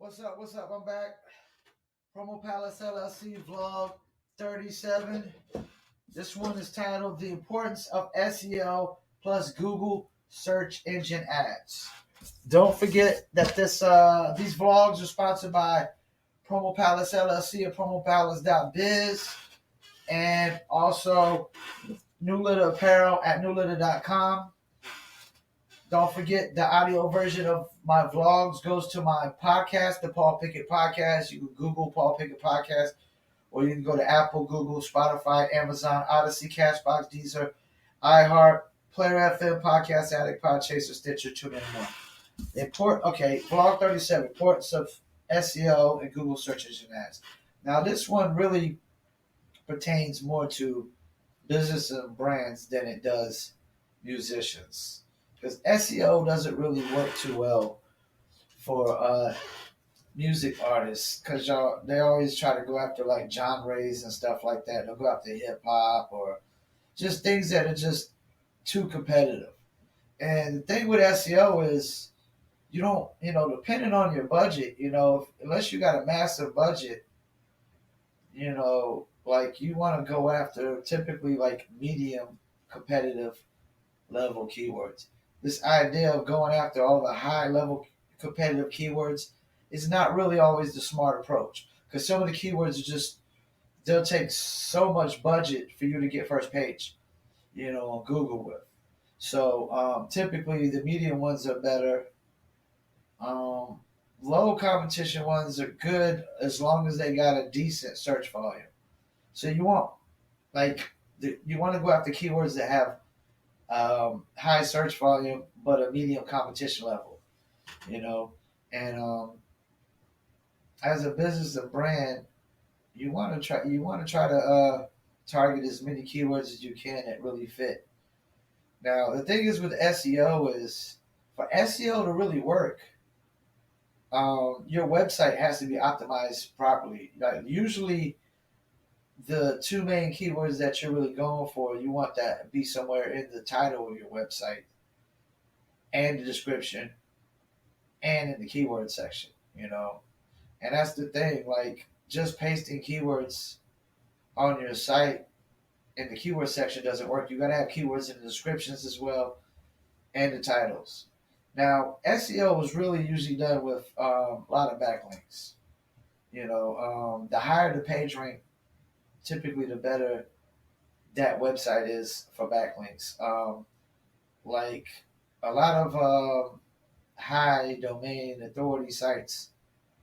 What's up? What's up? I'm back. Promo Palace LLC vlog 37. This one is titled The Importance of SEO plus Google Search Engine Ads. Don't forget that these vlogs are sponsored by Promo Palace LLC at promopalace.biz and also New Litter Apparel at newlitter.com. Don't forget the audio version of my vlogs goes to my podcast, the Paul Pickett Podcast. You can Google Paul Pickett Podcast, or you can go to Apple, Google, Spotify, Amazon, Odyssey, Cashbox, Deezer, iHeart, Player FM, Podcast Addict, Podchaser, Stitcher, TuneIn, and more. Vlog 37, importance of SEO and Google search engine ads. Now, this one really pertains more to business and brands than it does musicians. Because SEO doesn't really work too well for music artists, because they always try to go after like genres and stuff like that. They'll go after hip hop or just things that are just too competitive. And the thing with SEO is you don't, depending on your budget, unless you got a massive budget, like you want to go after typically like medium competitive level keywords. This idea of going after all the high level competitive keywords is not really always the smart approach, because some of the keywords are just, they'll take so much budget for you to get first page, on Google with. So typically the medium ones are better. Low competition ones are good as long as they got a decent search volume. So you want you want to go after keywords that have high search volume but a medium competition level, and as a business and brand, you want to try to target as many keywords as you can that really fit. Now the thing is with SEO is, for SEO to really work, your website has to be optimized properly. Like usually the two main keywords that you're really going for, you want that to be somewhere in the title of your website and the description and in the keyword section, And that's the thing, like just pasting keywords on your site in the keyword section doesn't work. You got to have keywords in the descriptions as well and the titles. Now, SEO is really usually done with a lot of backlinks. The higher the page rank, typically the better that website is for backlinks. Like a lot of high domain authority sites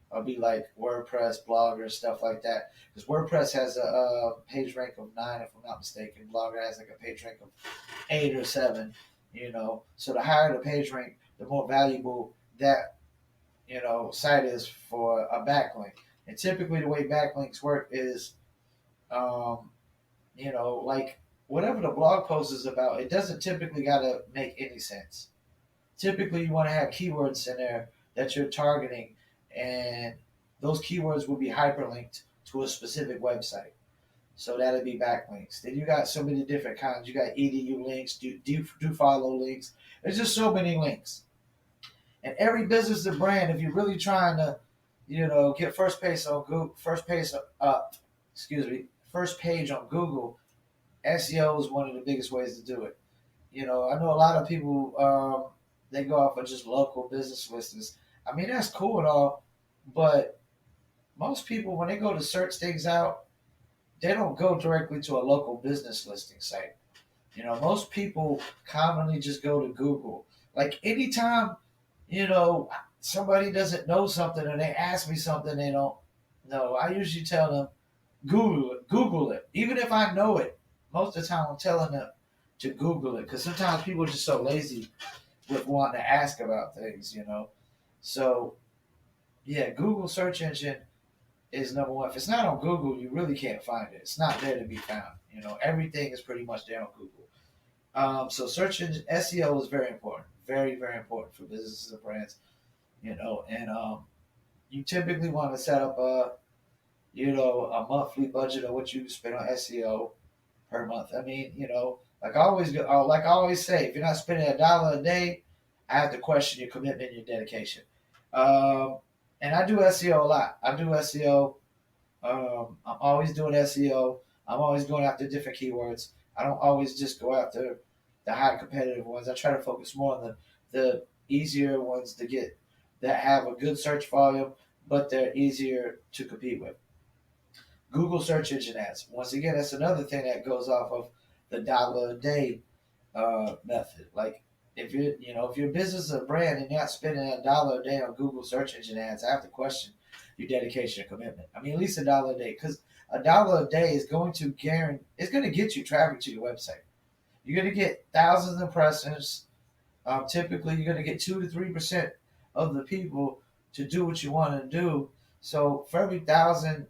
will be like WordPress, Blogger, stuff like that. Because WordPress has a page rank of 9, if I'm not mistaken. Blogger has like a page rank of 8 or 7. So the higher the page rank, the more valuable that site is for a backlink. And typically the way backlinks work is like whatever the blog post is about, it doesn't typically got to make any sense. Typically, you want to have keywords in there that you're targeting, and those keywords will be hyperlinked to a specific website. So that'll be backlinks. Then you got so many different kinds. You got edu links, do follow links. There's just so many links. And every business and brand, if you're really trying to, get first page on Google, first page on Google, SEO is one of the biggest ways to do it. I know a lot of people, they go off of just local business listings. I mean, that's cool and all, but most people, when they go to search things out, they don't go directly to a local business listing site. Most people commonly just go to Google. Like anytime, somebody doesn't know something or they ask me something they don't know, I usually tell them, Google it. Even if I know it, most of the time I'm telling them to Google it, because sometimes people are just so lazy with wanting to ask about things, So, yeah, Google search engine is number one. If it's not on Google, you really can't find it. It's not there to be found. Everything is pretty much there on Google. So search engine SEO is very important, very, very important for businesses and brands, and you typically want to set up a monthly budget of what you spend on SEO per month. I mean, like I always say, if you're not spending $1 a day, I have to question your commitment and your dedication. And I do SEO a lot. I do SEO. I'm always doing SEO. I'm always going after different keywords. I don't always just go after the high competitive ones. I try to focus more on the easier ones to get that have a good search volume, but they're easier to compete with. Google search engine ads. Once again, that's another thing that goes off of the dollar a day method. Like if your business is a brand and you're not spending $1 a day on Google search engine ads, I have to question your dedication and commitment. I mean, at least $1 a day, because $1 a day is going to guarantee it's going to get you traffic to your website. You're going to get thousands of impressions. Typically, you're going to get 2 to 3% of the people to do what you want to do. So for every 1,000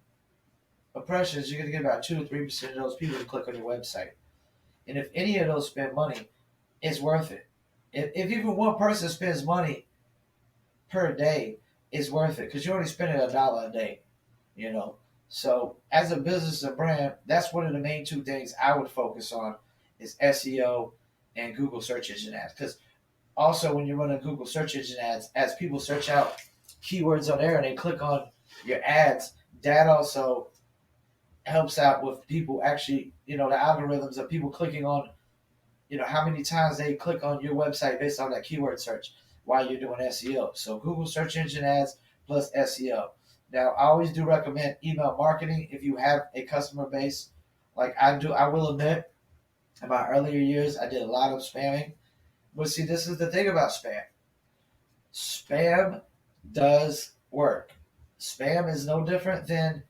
impressions, you're going to get about 2 to 3% of those people to click on your website. And if any of those spend money, it's worth it. If even one person spends money per day, it's worth it because you're only spending $1 a day, you know. So as a business and brand, that's one of the main two things I would focus on is SEO and Google search engine ads. Because also when you're running Google search engine ads, as people search out keywords on there and they click on your ads, that also helps out with people actually, the algorithms of people clicking on, how many times they click on your website based on that keyword search while you're doing SEO. So Google search engine ads plus SEO. Now, I always do recommend email marketing if you have a customer base. Like I do, I will admit, in my earlier years, I did a lot of spamming. But see, this is the thing about spam. Spam does work. Spam is no different than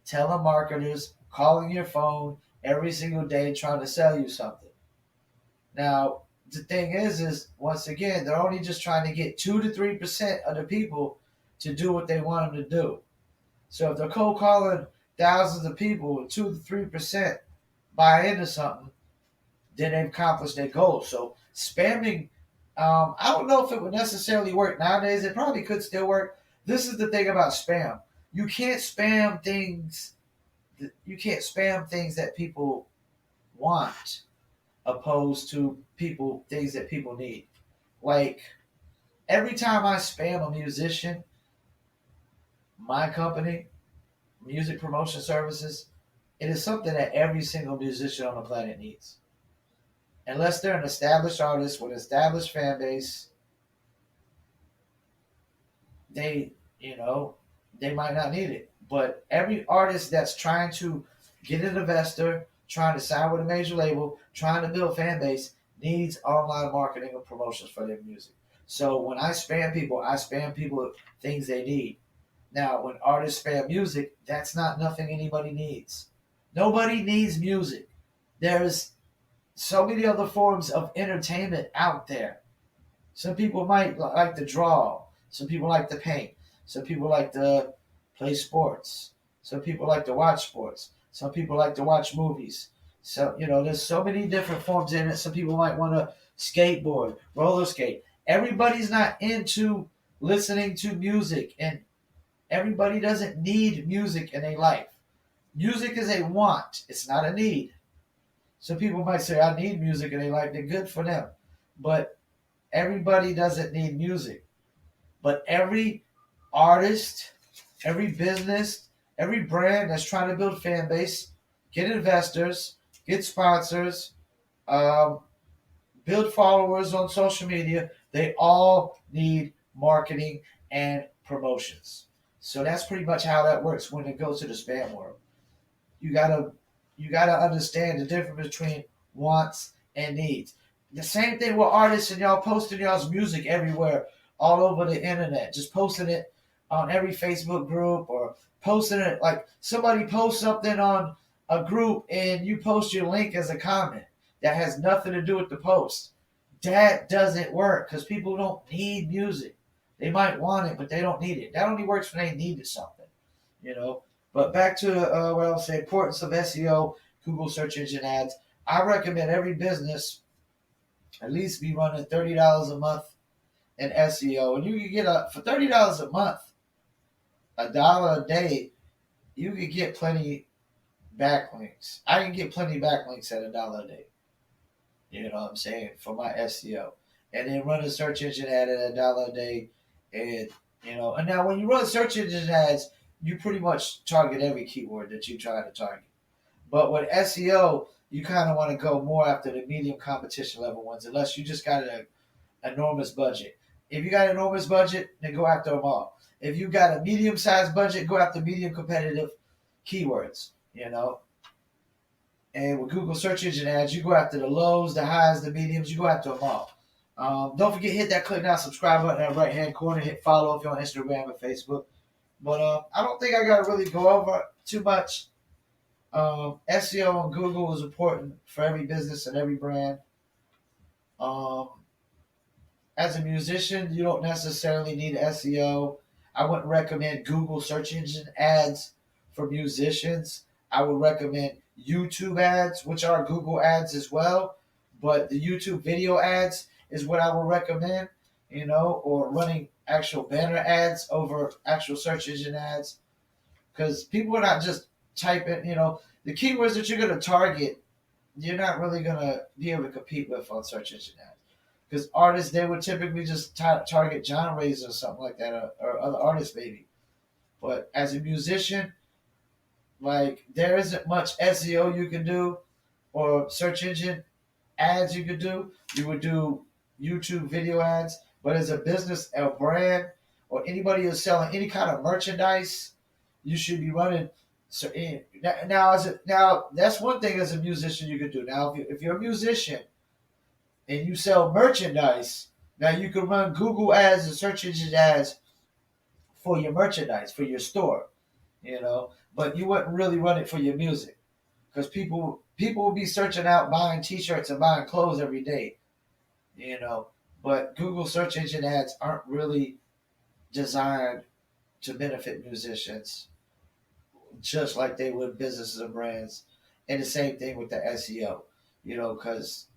telemarketers calling your phone every single day trying to sell you something. Now, the thing is once again, they're only just trying to get 2 to 3% of the people to do what they want them to do. So if they're cold calling thousands of people, 2 to 3% buy into something, then they've accomplished their goal. So spamming, I don't know if it would necessarily work nowadays. It probably could still work. This is the thing about spam. You can't spam things. You can't spam things that people want, opposed to things that people need. Like every time I spam a musician, my company, music promotion services, it is something that every single musician on the planet needs. Unless they're an established artist with an established fan base, they, they might not need it. But every artist that's trying to get an investor, trying to sign with a major label, trying to build a fan base, needs online marketing and promotions for their music. So when I spam people things they need. Now, when artists spam music, that's not nothing anybody needs. Nobody needs music. There's so many other forms of entertainment out there. Some people might like to draw. Some people like to paint. Some people like to play sports. Some people like to watch sports. Some people like to watch movies. So, there's so many different forms in it. Some people might want to skateboard, roller skate. Everybody's not into listening to music, and everybody doesn't need music in their life. Music is a want, it's not a need. Some people might say, I need music in their life. They're good for them. But everybody doesn't need music. But every artist, every business, every brand that's trying to build fan base, get investors, get sponsors, um, build followers on social media, they all need marketing and promotions. So that's pretty much how that works when it goes to the spam world. You gotta understand the difference between wants and needs. The same thing with artists and y'all posting y'all's music everywhere, all over the internet, just posting it on every Facebook group or posting it like somebody posts something on a group and you post your link as a comment that has nothing to do with the post. That doesn't work because people don't need music. They might want it, but they don't need it. That only works when they needed something, you know. But back to what I was saying, importance of SEO, Google search engine ads. I recommend every business at least be running $30 a month in SEO, and you can get for $30 a month, $1 a day, you can get plenty backlinks. I can get plenty backlinks at $1 a day. You know what I'm saying, for my SEO, and then run a search engine ad at $1 a day, and And now when you run search engine ads, you pretty much target every keyword that you try to target. But with SEO, you kind of want to go more after the medium competition level ones, unless you just got an enormous budget. If you got an enormous budget, then go after them all. If you got a medium sized budget, go after medium competitive keywords. And with Google search engine ads, you go after the lows, the highs, the mediums, you go after them all. Don't forget, hit that click now, subscribe button in the right hand corner. Hit follow if you're on Instagram and Facebook. But I don't think I got to really go over too much. SEO on Google is important for every business and every brand. Um, as a musician, you don't necessarily need SEO. I wouldn't recommend Google search engine ads for musicians. I would recommend YouTube ads, which are Google ads as well. But the YouTube video ads is what I would recommend, or running actual banner ads over actual search engine ads. Because people are not just typing, the keywords that you're going to target, you're not really going to be able to compete with on search engine ads. Because artists, they would typically just target genres or something like that, or other artists maybe. But as a musician, like, there isn't much SEO you can do or search engine ads you could do. You would do YouTube video ads. But as a business, a brand, or anybody who's selling any kind of merchandise, you should be running. So now that's one thing as a musician you could do. Now if you're a musician and you sell merchandise, now you can run Google ads and search engine ads for your merchandise, for your store. But you wouldn't really run it for your music, because people will be searching out buying T-shirts and buying clothes every day. But Google search engine ads aren't really designed to benefit musicians, just like they would businesses and brands. And the same thing with the SEO, because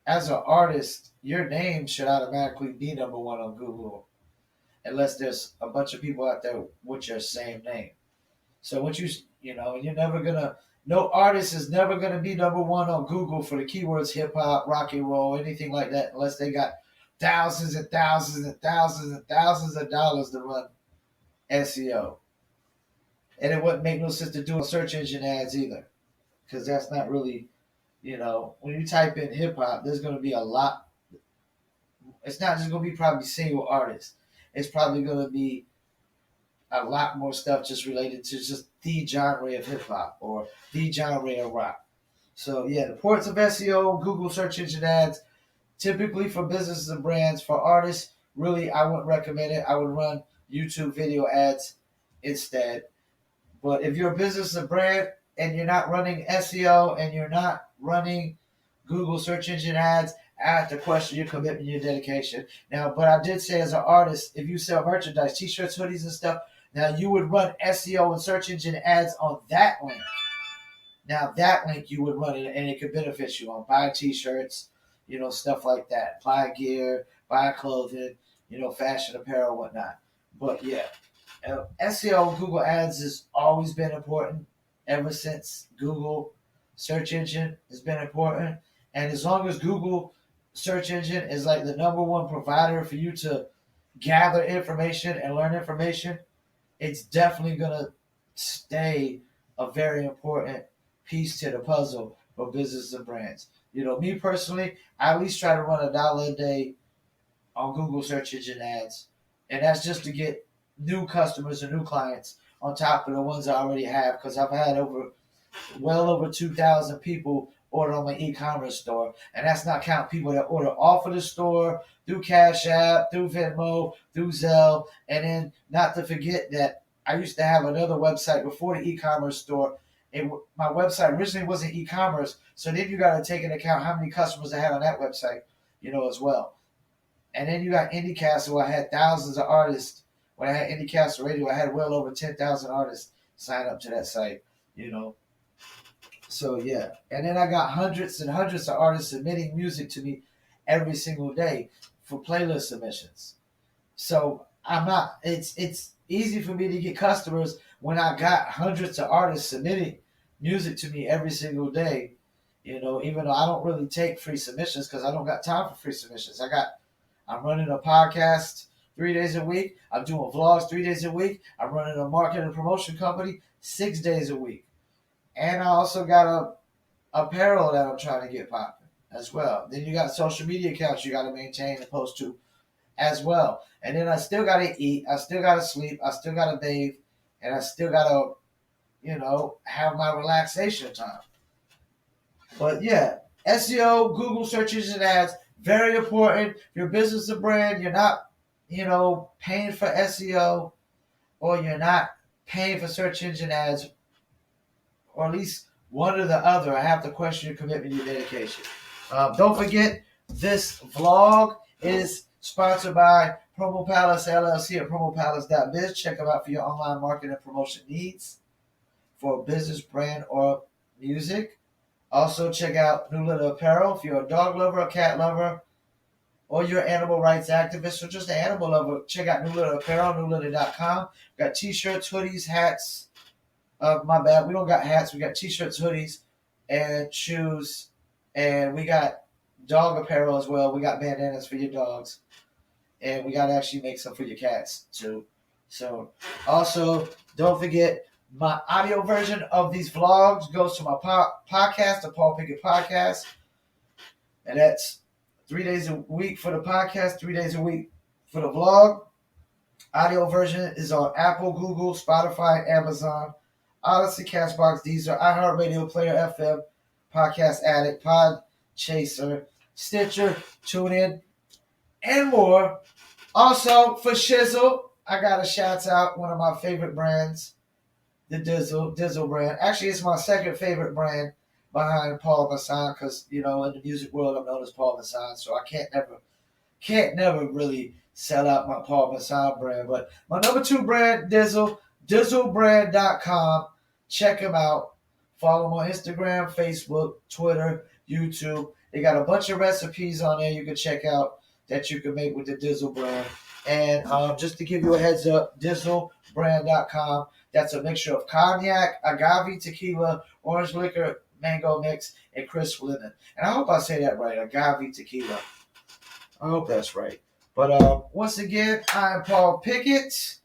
as an artist, your name should automatically be number one on Google, unless there's a bunch of people out there with your same name. So once and you're never gonna, no artist is never gonna be number one on Google for the keywords hip hop, rock and roll, anything like that, unless they got thousands and thousands and thousands and thousands of dollars to run SEO. And it wouldn't make no sense to do search engine ads either, because that's not really, when you type in hip hop, there's going to be a lot. It's not just going to be probably single artists. It's probably going to be a lot more stuff just related to just the genre of hip hop or the genre of rock. So yeah, the importance of SEO, Google search engine ads, typically for businesses and brands. For artists, really, I wouldn't recommend it. I would run YouTube video ads instead. But if you're a business and brand and you're not running SEO and you're not running Google search engine ads, I have to question your commitment, your dedication. Now, but I did say as an artist, if you sell merchandise, T-shirts, hoodies, and stuff, now you would run SEO and search engine ads on that link. Now that link you would run it, and it could benefit you on buy T-shirts, stuff like that, buy gear, buy clothing, fashion apparel, whatnot. But yeah, SEO Google Ads has always been important ever since Google search engine has been important. And as long as Google search engine is like the number one provider for you to gather information and learn information, it's definitely going to stay a very important piece to the puzzle for business and brands. Me personally, I at least try to run $1 a day on Google search engine ads. And that's just to get new customers and new clients on top of the ones I already have, because I've had well over 2,000 people order on my e-commerce store, and that's not counting people that order off of the store, through Cash App, through Venmo, through Zelle, and then not to forget that I used to have another website before the e-commerce store. My website originally wasn't e-commerce, so then you got to take into account how many customers I had on that website, as well. And then you got IndieCastle, where I had thousands of artists. When I had IndieCastle Radio, I had well over 10,000 artists sign up to that site, So yeah, and then I got hundreds and hundreds of artists submitting music to me every single day for playlist submissions. So it's easy for me to get customers when I got hundreds of artists submitting music to me every single day. Even though I don't really take free submissions, because I don't got time for free submissions. I'm running a podcast 3 days a week. I'm doing vlogs 3 days a week. I'm running a marketing and promotion company 6 days a week. And I also got a apparel that I'm trying to get popping as well. Then you got social media accounts you got to maintain and post to as well. And then I still got to eat. I still got to sleep. I still got to bathe. And I still got to, have my relaxation time. But yeah, SEO, Google search engine ads, very important. Your business is a brand. You're not, paying for SEO, or you're not paying for search engine ads, or at least one or the other. I have to question your commitment, your dedication. Don't forget, this vlog is sponsored by Promo Palace LLC at promopalace.biz. Check them out for your online marketing and promotion needs for business, brand, or music. Also, check out New Litter Apparel if you're a dog lover, a cat lover, or you're an animal rights activist, or just an animal lover. Check out New Litter Apparel, newlitter.com. Got t-shirts, hoodies, hats. My bad, we don't got hats. We got t-shirts, hoodies, and shoes. And we got dog apparel as well. We got bandanas for your dogs. And we got to actually make some for your cats, too. So, also, don't forget, my audio version of these vlogs goes to my podcast, the Paul Pickett Podcast. And that's 3 days a week for the podcast, 3 days a week for the vlog. Audio version is on Apple, Google, Spotify, Amazon, Odyssey, Castbox, Deezer, iHeartRadio, Player FM, Podcast Addict, Pod Chaser, Stitcher, TuneIn, and more. Also, for Shizzle, I got to shout out one of my favorite brands, the Dizzle brand. Actually, it's my second favorite brand behind Paul Masson, because, in the music world, I'm known as Paul Masson, so I can't never really sell out my Paul Masson brand. But my number 2 brand, Dizzle, dizzlebrand.com. Check them out. Follow them on Instagram, Facebook, Twitter, YouTube. They got a bunch of recipes on there you can check out that you can make with the Dizzle brand. And just to give you a heads up, dizzlebrand.com. That's a mixture of cognac, agave tequila, orange liquor, mango mix, and crisp lemon. And I hope I say that right, agave tequila. I hope that's right. But once again, I'm Paul Pickett.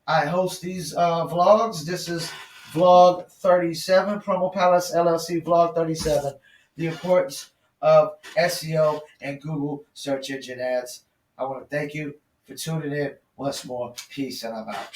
I host these vlogs. This is vlog 37, Promo Palace LLC vlog 37. The importance of SEO and Google search engine ads. I want to thank you for tuning in once more. Peace, and I'm out.